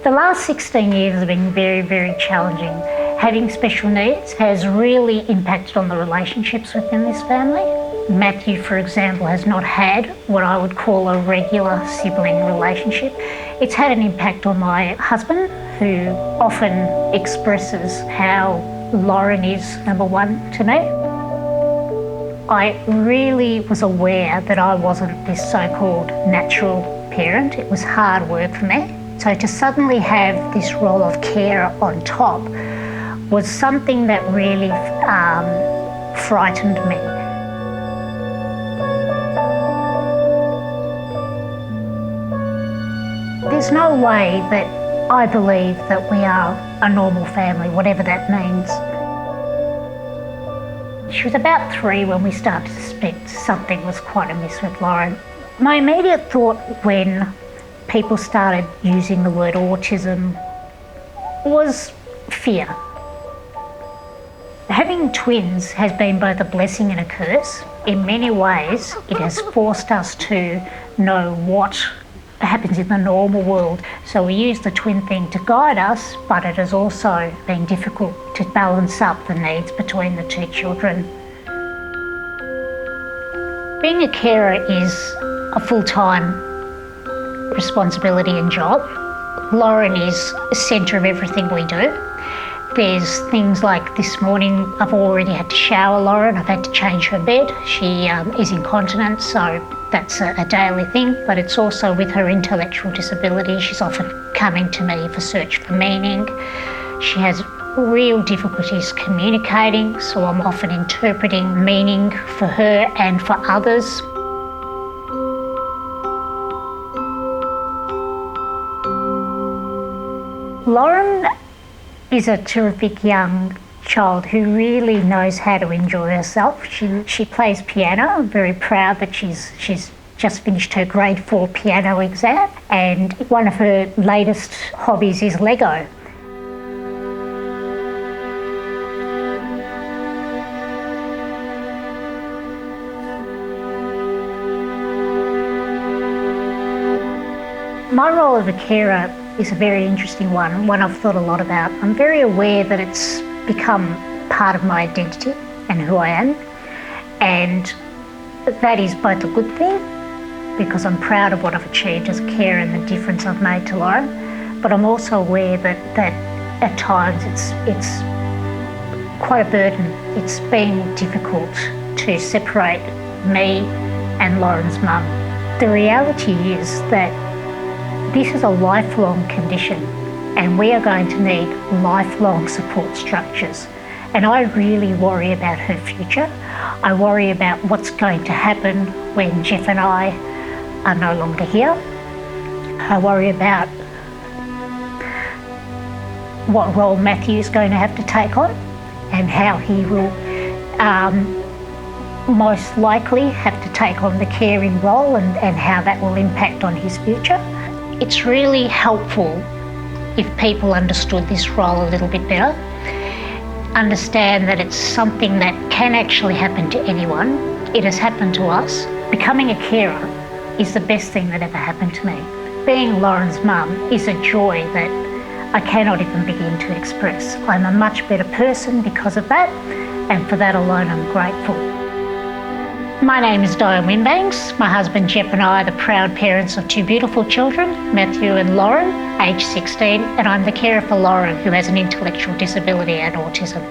The last 16 years have been very, very challenging. Having special needs has really impacted on the relationships within this family. Matthew, for example, has not had what I would call a regular sibling relationship. It's had an impact on my husband, who often expresses how Lauren is number one to me. I really was aware that I wasn't this so-called natural parent. It was hard work for me. So to suddenly have this role of carer on top was something that really frightened me. There's no way that I believe that we are a normal family, whatever that means. She was about 3 when we started to suspect something was quite amiss with Lauren. My immediate thought when people started using the word autism was fear. Having twins has been both a blessing and a curse. In many ways, it has forced us to know what happens in the normal world. So we use the twin thing to guide us, but it has also been difficult to balance up the needs between the 2 children. Being a carer is a full-time responsibility and job. Lauren is the centre of everything we do. There's things like this morning I've already had to shower Lauren, I've had to change her bed. She is incontinent, so that's a daily thing, but it's also with her intellectual disability. She's often coming to me for search for meaning. She has real difficulties communicating, so I'm often interpreting meaning for her and for others. Lauren is a terrific young child who really knows how to enjoy herself. She plays piano. I'm very proud that she's just finished her grade 4 piano exam, and one of her latest hobbies is Lego. My role as a carer is a very interesting one I've thought a lot about. I'm very aware that it's become part of my identity and who I am, and that is both a good thing because I'm proud of what I've achieved as a carer and the difference I've made to Lauren, but I'm also aware that at times it's quite a burden. It's been difficult to separate me and Lauren's mum. The reality is that this is a lifelong condition and we are going to need lifelong support structures. And I really worry about her future. I worry about what's going to happen when Jeff and I are no longer here. I worry about what role Matthew is going to have to take on and how he will most likely have to take on the caring role and how that will impact on his future. It's really helpful if people understood this role a little bit better, understand that it's something that can actually happen to anyone. It has happened to us. Becoming a carer is the best thing that ever happened to me. Being Lauren's mum is a joy that I cannot even begin to express. I'm a much better person because of that, and for that alone I'm grateful. My name is Diane Winbanks. My husband Jeff and I are the proud parents of 2 beautiful children, Matthew and Lauren, aged 16, and I'm the carer for Lauren, who has an intellectual disability and autism.